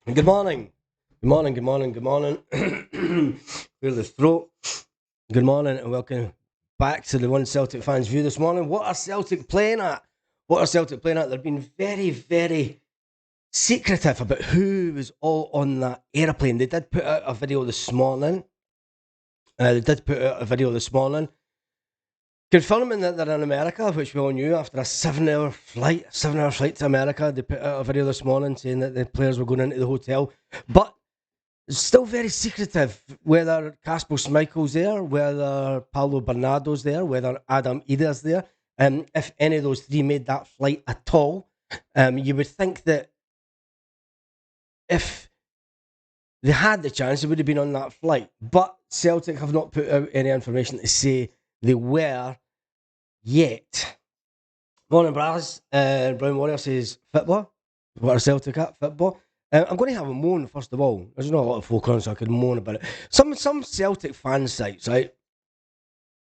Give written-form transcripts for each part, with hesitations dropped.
Good morning. Good morning, good morning, good morning. Clear the throat. Good morning and welcome back to the One Celtic Fans View this morning. What are Celtic playing at? What are Celtic playing at? They've been very, very secretive about who was all on that aeroplane. They did put out a video this morning. Confirming that they're in America, which we all knew after a 7 hour flight to America. They put out a video this morning saying that the players were going into the hotel. But it's still very secretive whether Casper Schmeichel's there, whether Paulo Bernardo's there, whether Adam Ida's there. If any of those three made that flight at all, you would think that if they had the chance, they would have been on that flight. But Celtic have not put out any information to say they were yet. Morning, Braz. Brown Warrior says, football. What are Celtic at? Football. I'm going to have a moan, first of all. There's not a lot of folk on, so I could moan about it. Some Celtic fan sites, right,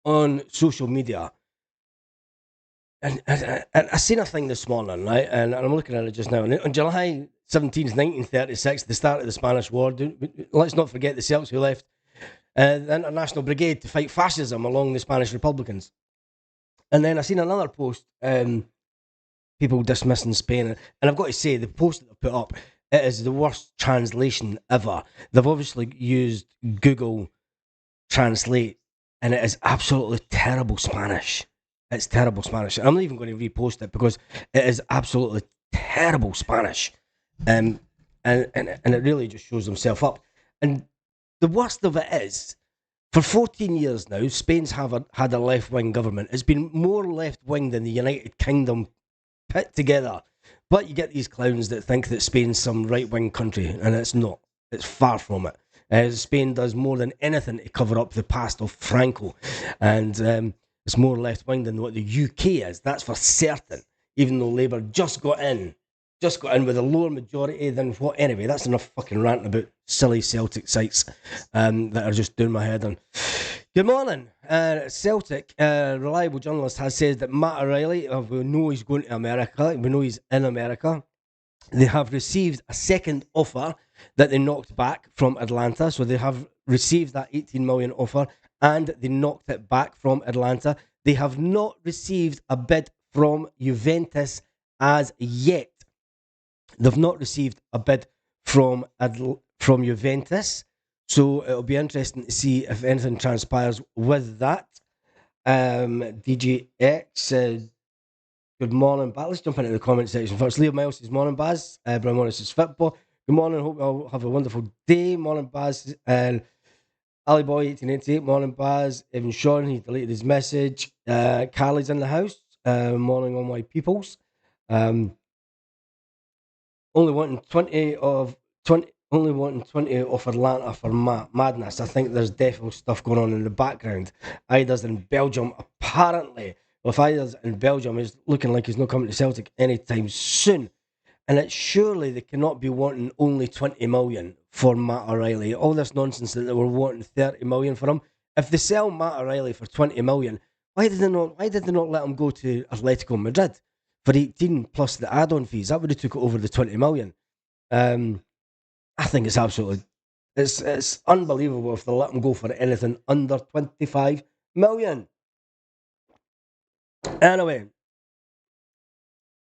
on social media. And I seen a thing this morning, right, and I'm looking at it just now. And on July 17th, 1936, the start of the Spanish War, let's not forget the Celts who left the International Brigade to fight fascism along the Spanish Republicans. And then I seen another post, people dismissing Spain. And I've got to say, the post that they put up, it is the worst translation ever. They've obviously used Google Translate, and it is absolutely terrible Spanish. It's terrible Spanish. I'm not even going to repost it because it is absolutely terrible Spanish. And it really just shows themselves up. And the worst of it is, for 14 years now, Spain's had a left wing government. It's been more left wing than the United Kingdom put together. But you get these clowns that think that Spain's some right wing country, and it's not. It's far from it. Spain does more than anything to cover up the past of Franco, and it's more left wing than what the UK is. That's for certain. Even though Labour just got in with a lower majority than what. Anyway, that's enough fucking ranting about silly Celtic sites that are just doing my head in. Good morning. Celtic, reliable journalist has said that Matt O'Reilly, we know he's going to America, we know he's in America. They have received a second offer that they knocked back from Atlanta. So they have received that 18 million offer and they knocked it back from Atlanta. They have not received a bid from Juventus as yet. They've not received a bid from Juventus. So it'll be interesting to see if anything transpires with that. DGX, good morning, Baz. Let's jump into the comment section first. Leo Miles says, morning, Baz. Brian Morris says, football. Good morning. Hope you all have a wonderful day. Morning, Baz. And Ali Boy 1888, morning, Baz. Evan Sean, he deleted his message. Carly's in the house. Morning, all my peoples. Only wanting 20 of Atlanta for madness. I think there's definitely stuff going on in the background. Ida's in Belgium, apparently. Well, if Ida's in Belgium, he's looking like he's not coming to Celtic anytime soon. And it's surely they cannot be wanting only 20 million for Matt O'Reilly. All this nonsense that they were wanting 30 million for him. If they sell Matt O'Reilly for 20 million, why did they not let him go to Atletico Madrid for 18 plus the add-on fees? That would have took it over the 20 million. I think it's absolutely it's unbelievable if they let him go for anything under 25 million. Anyway,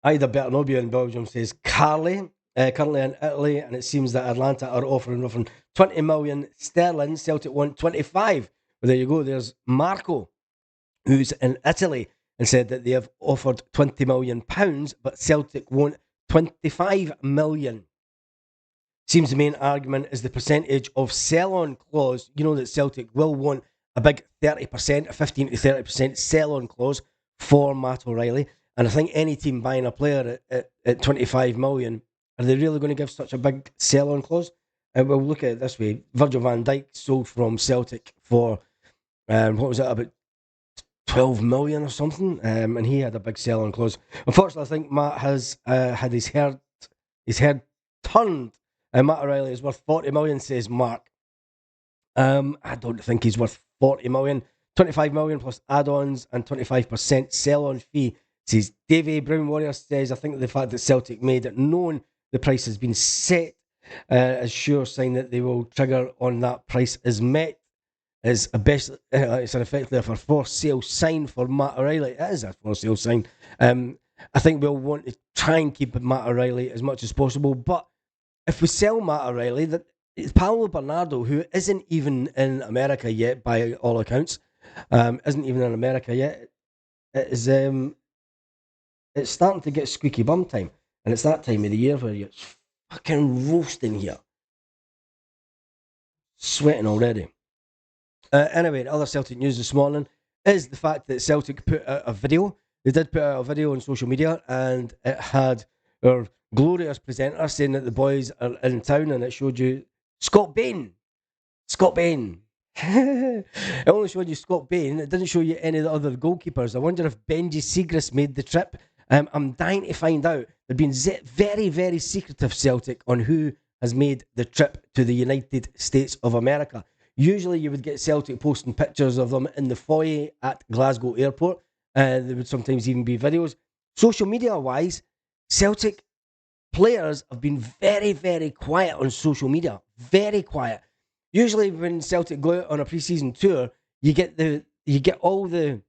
Ida Bertanobio in Belgium says Carly, currently in Italy, and it seems that Atlanta are offering 20 million sterling. Celtic want 25. Well, there you go. There's Marco, who's in Italy, and said that they have offered 20 million pounds, but Celtic want 25 million. Seems the main argument is the percentage of sell-on clause. You know that Celtic will want a big 30%, a 15 to 30% sell-on clause for Matt O'Reilly. And I think any team buying a player at 25 million, are they really going to give such a big sell-on clause? And we'll look at it this way. Virgil van Dijk sold from Celtic for, what was it, about 12 million or something? And he had a big sell-on clause. Unfortunately, I think Matt has had his head turned. Matt O'Reilly is worth 40 million, says Mark. I don't think he's worth 40 million. 25 million plus add-ons and 25% sell-on fee, says Davey. Brown Warrior says, I think the fact that Celtic made it known the price has been set A sure sign that they will trigger on that price is met. It's it's an effectively a for sale sign for Matt O'Reilly. It is a for sale sign. I think we'll want to try and keep Matt O'Reilly as much as possible. But if we sell Matt O'Reilly, that it's Paolo Bernardo, who isn't even in America yet, by all accounts, isn't even in America yet. It is it's starting to get squeaky bum time, and it's that time of the year where it's fucking roasting here, sweating already. Anyway, other Celtic news this morning is the fact that Celtic put out a video. They did put out a video on social media, and it had our glorious presenter saying that the boys are in town, and it showed you Scott Bain. Scott Bain. It only showed you Scott Bain. It didn't show you any of the other goalkeepers. I wonder if Benji Siegrist made the trip. I'm dying to find out. They've been very, very secretive, Celtic, on who has made the trip to the United States of America. Usually you would get Celtic posting pictures of them in the foyer at Glasgow Airport. There would sometimes even be videos. Social media-wise, Celtic players have been very, very quiet on social media. Very quiet. Usually when Celtic go out on a pre-season tour, you get all the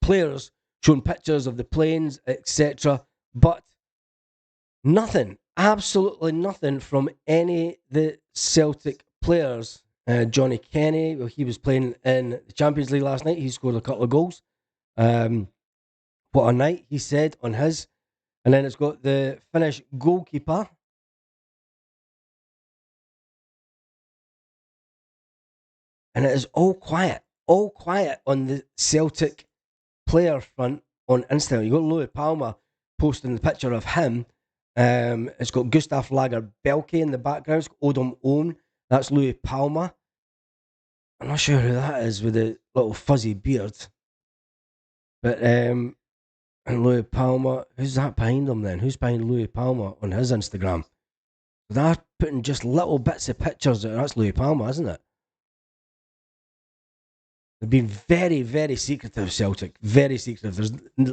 players showing pictures of the planes, etc. But nothing, absolutely nothing from any of the Celtic players. Johnny Kenny, well, he was playing in the Champions League last night. He scored a couple of goals. What a night, he said on his. And then it's got the Finnish goalkeeper. And it is all quiet on the Celtic player front on Instagram. You got Louis Palmer posting the picture of him. It's got Gustav Lager Belke in the background. It's got Odom Owen. That's Louis Palmer. I'm not sure who that is with the little fuzzy beard. But and Louis Palmer, who's that behind him then? Who's behind Louis Palmer on his Instagram? They're putting just little bits of pictures. That's Louis Palmer, isn't it? They've been very, very secretive, Celtic. Very secretive. There's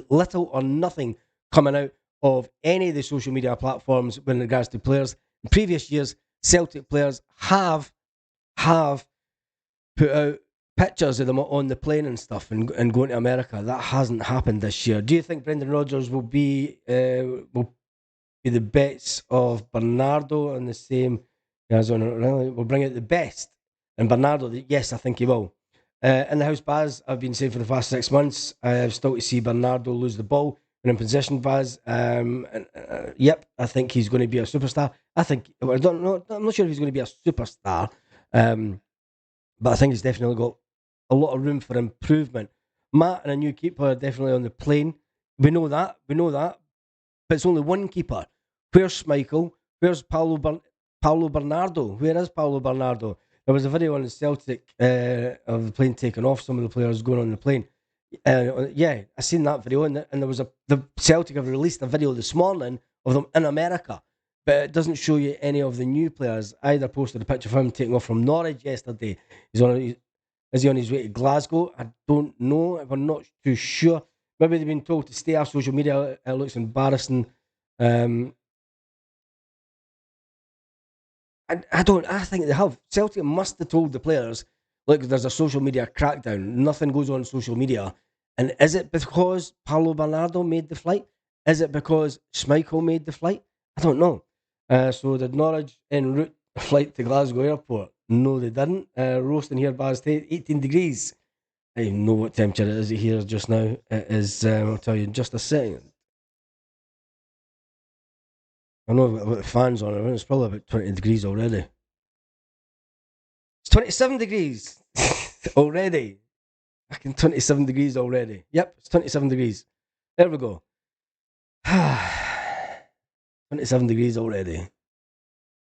little or nothing coming out of any of the social media platforms with regards to players. In previous years, Celtic players have put out pictures of them on the plane and stuff and going to America. That hasn't happened this year. Do you think Brendan Rodgers will be the bets of Bernardo on the same as on? We'll bring out the best and Bernardo. Yes, I think he will. In the house, Baz, I've been saying for the past 6 months, I've still to see Bernardo lose the ball when in possession, Baz. Yep, I think he's going to be a superstar. I don't know. I'm not sure if he's going to be a superstar, but I think he's definitely got a lot of room for improvement. Matt and a new keeper are definitely on the plane. We know that. But it's only one keeper. Where's Schmeichel? Where's Paulo Bernardo? Where is Paulo Bernardo? There was a video on the Celtic of the plane taking off, some of the players going on the plane. Yeah, I seen that video, and there was the Celtic have released a video this morning of them in America, but it doesn't show you any of the new players. Either posted a picture of him taking off from Norwich yesterday. Is he on his way to Glasgow? I don't know. I'm not too sure. Maybe they've been told to stay off social media. It looks embarrassing. I think they have. Celtic must have told the players, look, there's a social media crackdown. Nothing goes on social media. And is it because Paulo Bernardo made the flight? Is it because Schmeichel made the flight? I don't know. So did Norwich en route flight to Glasgow Airport? No, they didn't. Roasting here, Baz, 18 degrees. I don't know what temperature it is here just now. It is, I'll tell you in just a second. I know what the fans on it. It's probably about 20 degrees already. It's 27 degrees already. Fucking 27 degrees already. Yep, it's 27 degrees. There we go. 27 degrees already.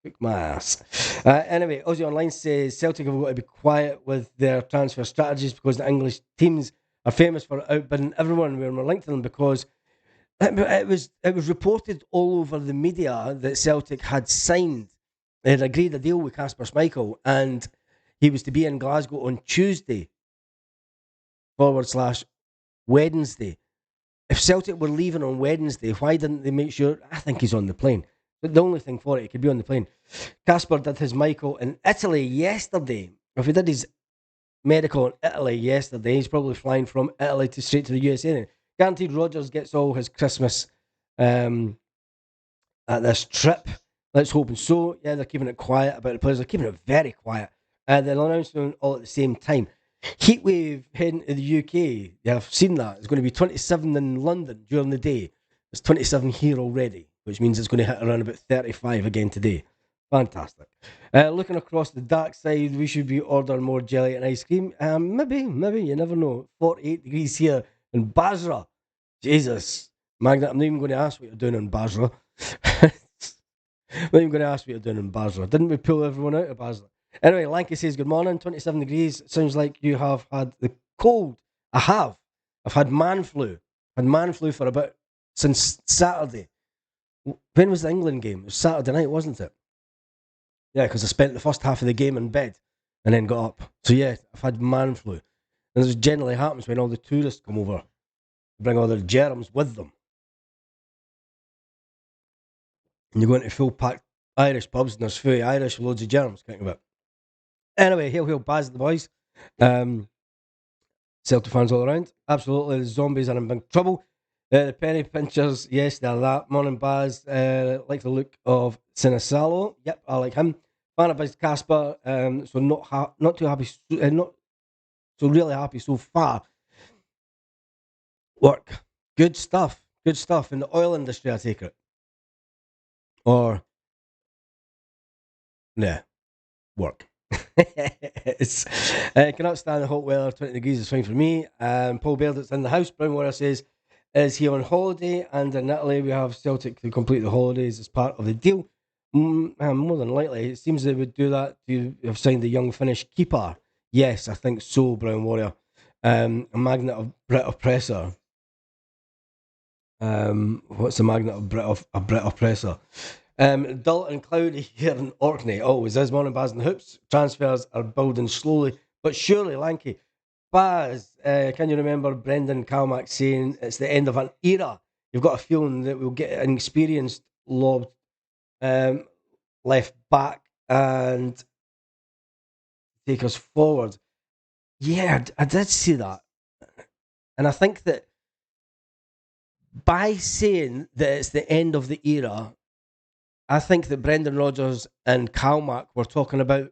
Kick my ass. Anyway, Aussie Online says Celtic have got to be quiet with their transfer strategies because the English teams are famous for outbidding everyone. We're linked to them because it was reported all over the media that Celtic had signed, they had agreed a deal with Kasper Schmeichel, and he was to be in Glasgow on Tuesday / Wednesday. If Celtic were leaving on Wednesday, why didn't they make sure? I think he's on the plane. But the only thing for it, he could be on the plane. Casper did his Michael in Italy yesterday. If he did his medical in Italy yesterday, he's probably flying from Italy straight to the USA. Then. Guaranteed Rogers gets all his Christmas at this trip. Let's hope so. Yeah, they're keeping it quiet about the players. They're keeping it very quiet. They'll announce them all at the same time. Heatwave heading to the UK. Yeah, I've seen that. It's going to be 27 in London during the day. There's 27 here already, which means it's going to hit around about 35 again today. Fantastic. Looking across the dark side, we should be ordering more jelly and ice cream. Maybe, you never know. 48 degrees here in Basra. Jesus. Magnet, I'm not even going to ask what you're doing in Basra. I'm not even going to ask what you're doing in Basra. Didn't we pull everyone out of Basra? Anyway, Lanky says, good morning, 27 degrees. Sounds like you have had the cold. I have. I've had man flu. I've had man flu for about since Saturday. When was the England game? It was Saturday night, wasn't it? Yeah, because I spent the first half of the game in bed and then got up. So yeah, I've had man flu. And this generally happens when all the tourists come over. They bring all their germs with them. And you go into full packed Irish pubs and there's fully Irish with loads of germs kicking about. Anyway, hail Baz the boys. Celtic fans all around. Absolutely, the zombies are in big trouble. The penny pinchers, yes, they're that. Morning Baz, like the look of Sinisalo. Yep, I like him. Fan of Casper, so not too happy, not so really happy so far. Work, good stuff in the oil industry. I take it, or yeah, work. It's, cannot stand the hot weather. 20 degrees is fine for me. Paul Baird's in the house. Brown Warrior says, is he on holiday? And in Italy, we have Celtic to complete the holidays as part of the deal. More than likely, it seems they would do that to have signed the young Finnish keeper. Yes, I think so, Brown Warrior. A magnet of Brit oppressor. What's the magnet of Brit oppressor? Dull and cloudy here in Orkney. Always is. Morning, Baz and Hoops. Transfers are building slowly but surely, Lanky. Baz, can you remember Brendan Calmack saying it's the end of an era? You've got a feeling that we'll get an experienced lobbed left back and take us forward. Yeah, I did see that. And I think that by saying that it's the end of the era, I think that Brendan Rodgers and Calmack were talking about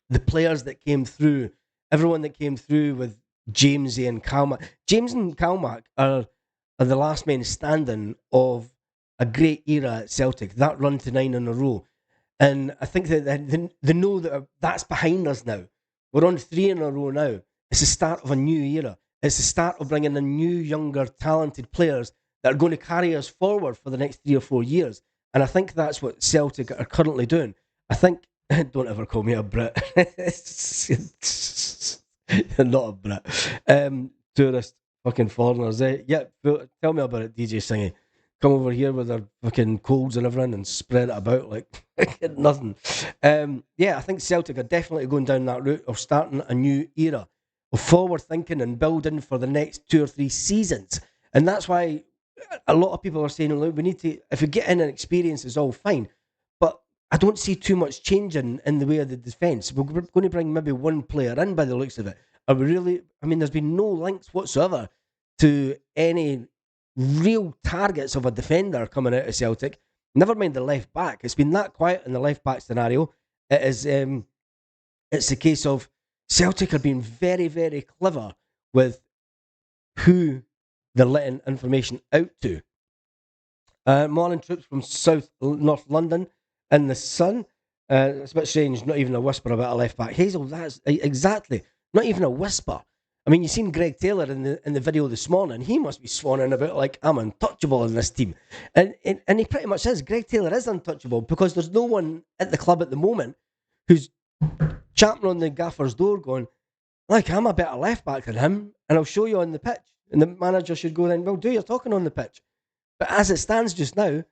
the players that came through, everyone that came through with Jamesy and Calmack. James and Calmack are the last men standing of a great era at Celtic, that run to 9 in a row. And I think that they know that that's behind us now. We're on 3 in a row now. It's the start of a new era. It's the start of bringing in new, younger, talented players that are going to carry us forward for the next 3 or 4 years. And I think that's what Celtic are currently doing. I think, don't ever call me a Brit. You're not a Brit. Tourist fucking foreigners. Yeah, tell me about it, DJ Singy. Come over here with their fucking colds and everything and spread it about like nothing. Yeah, I think Celtic are definitely going down that route of starting a new era of forward thinking and building for the next 2 or 3 seasons. And that's why a lot of people are saying, look, we need to, if we get in and experience, it's all fine. But I don't see too much changing in the way of the defence. We're going to bring maybe one player in by the looks of it. Are we really, I mean, there's been no links whatsoever to any real targets of a defender coming out of Celtic. Never mind the left back. It's been that quiet in the left back scenario. It is, it's a case of Celtic are being very, very clever with who they're letting information out to. Morning troops from North London in the sun. It's a bit strange, not even a whisper about a left back. Hazel, that's exactly, not even a whisper. I mean, you've seen Greg Taylor in the video this morning. He must be swanning about like, I'm untouchable in this team. And he pretty much is. Greg Taylor is untouchable because there's no one at the club at the moment who's champing on the gaffer's door going, like, I'm a better left back than him and I'll show you on the pitch. And the manager should go then, well, do your talking on the pitch. But as it stands just now,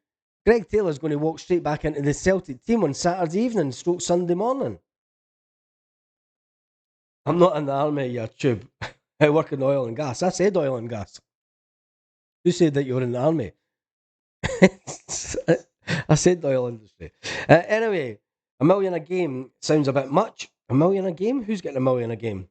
Greg Taylor's going to walk straight back into the Celtic team on Saturday evening, stroke Sunday morning. I'm not in the army, you tube. I work in oil and gas. I said oil and gas. Who said that you were in the army? I said the oil industry. Anyway, $1 million a game sounds a bit much. $1 million a game? Who's getting $1 million a game?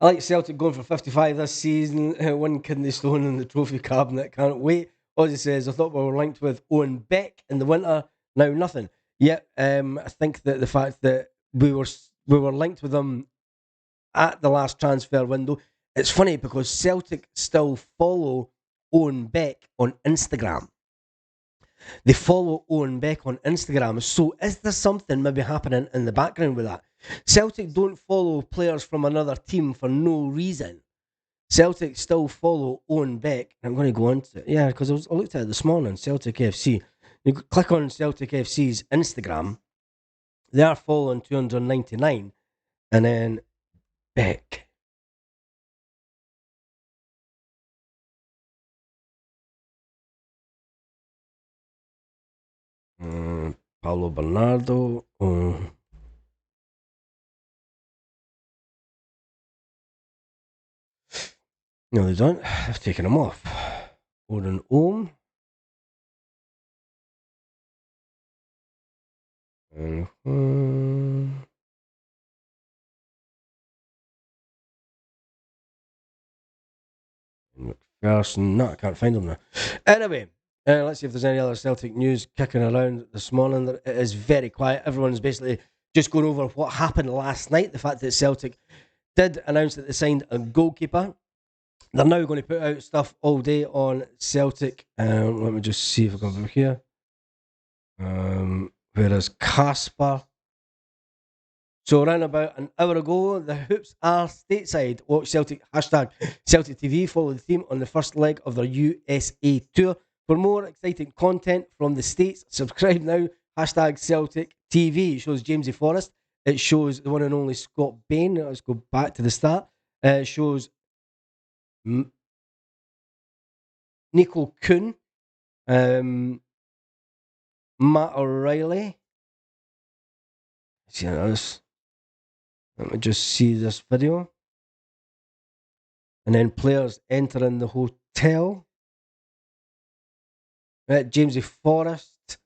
I like Celtic going for 55 this season. One kidney stone in the trophy cabinet. Can't wait. Ozzy says, I thought we were linked with Owen Beck in the winter. Now nothing. Yeah, I think that the fact that we were linked with them at the last transfer window. It's funny because Celtic still follow Owen Beck on Instagram. They follow Owen Beck on Instagram. So is there something maybe happening in the background with that? Celtic don't follow players from another team for no reason. Celtic still follow Owen Beck. I'm going to go into it. Yeah, because I looked at it this morning, Celtic FC. You click on Celtic FC's Instagram. They are following 299. And then Beck. Paulo Bernardo. No, they don't. They've taken him off. Odin Ohm. McPherson. No, I can't find him now. Anyway, let's see if there's any other Celtic news kicking around this morning. It is very quiet. Everyone's basically just going over what happened last night. The fact that Celtic did announce that they signed a goalkeeper. They're now going to put out stuff all day on Celtic. Let me just see if I can over here. Whereas Casper. So around about an hour ago, the Hoops are stateside. Watch Celtic, hashtag Celtic TV. Follow the team on the first leg of their USA tour. For more exciting content from the States, subscribe now. Hashtag Celtic TV. It shows Jamesy Forrest. It shows the one and only Scott Bain. Let's go back to the start. It shows Nico Kuhn. Matt O'Reilly. See this. Let me just see this video. And then players entering the hotel. Jamesy Forrest.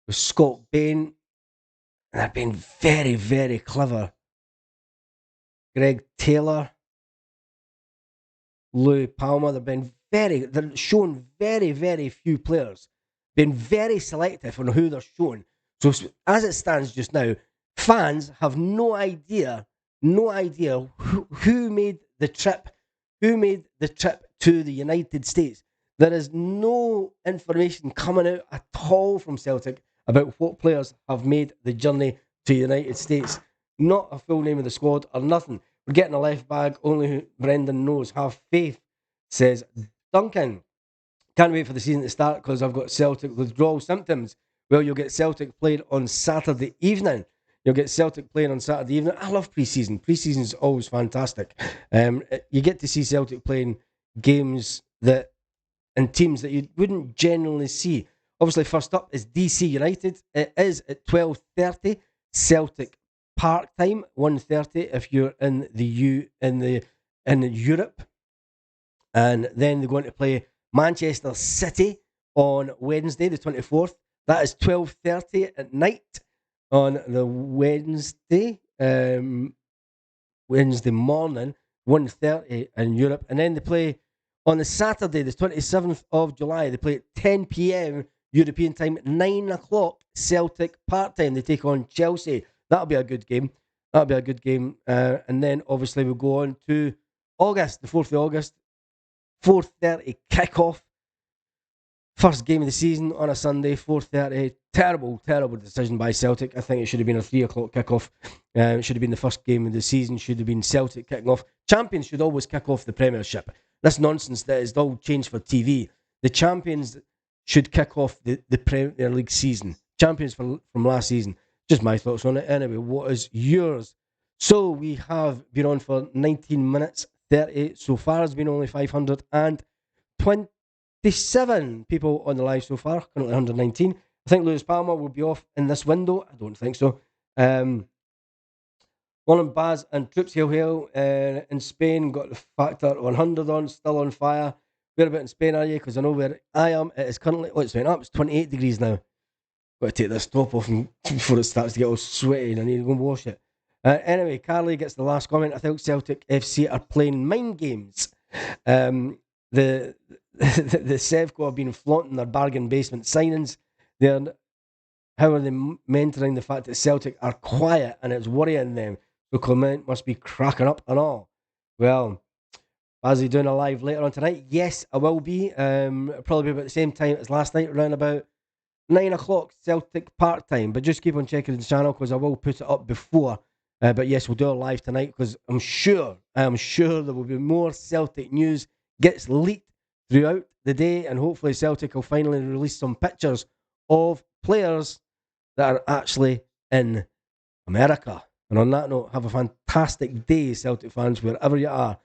With Scott Bain. They've been very, very clever. Greg Taylor. Louis Palmer. They're showing very, very few players. Been very selective on who they're showing. So as it stands just now, fans have no idea who made the trip to the United States. There is no information coming out at all from Celtic about what players have made the journey to the United States. Not a full name of the squad or nothing. We're getting a left back, only who Brendan knows. Have faith, says Duncan. Can't wait for the season to start because I've got Celtic withdrawal symptoms. Well, you'll get Celtic playing on Saturday evening. I love pre-season. Pre-season is always fantastic. You get to see Celtic playing games and teams that you wouldn't generally see. Obviously, first up is DC United. It is at 12:30 Celtic Park time, 1:30 if you're in Europe. And then they're going to play Manchester City on Wednesday, the 24th. That is 12:30 at night on the Wednesday. Wednesday morning, 1:30 in Europe. And then they play on the Saturday, the 27th of July. They play at 10 p.m. European time, 9 o'clock Celtic Park time. They take on Chelsea. That'll be a good game. And then obviously we'll go on to August, the 4th of August. 4:30 kickoff. First game of the season on a Sunday, 4:30. Terrible decision by Celtic. I think it should have been a 3 o'clock kickoff. It should have been the first game of the season. Should have been Celtic kicking off. Champions should always kick off the Premiership. This nonsense that is all changed for TV. The champions should kick off the Premier League season. Champions from last season. Just my thoughts on it. Anyway, what is yours? So we have been on for 19 minutes. 30 so far. Has been only 527 people on the live so far. Currently 119. I think Lewis Palmer will be off in this window. I don't think so. One and Baz and Troops Hill in Spain got the factor 100 on, still on fire. Whereabouts in Spain are you? Because I know where I am. It is currently, it's went up. It's 28 degrees now. Got to take this top off before it starts to get all sweaty and I need to go and wash it. Anyway, Carly gets the last comment. I think Celtic FC are playing mind games. The the Sevco have been flaunting their bargain basement signings. How are they mentoring the fact that Celtic are quiet and it's worrying them? So Clement must be cracking up and all. Well, is he doing a live later on tonight? Yes, I will be. Probably be about the same time as last night, around about 9 o'clock Celtic part time. But just keep on checking the channel because I will put it up before. But yes, we'll do it live tonight because I am sure there will be more Celtic news gets leaked throughout the day, and hopefully Celtic will finally release some pictures of players that are actually in America. And on that note, have a fantastic day, Celtic fans, wherever you are.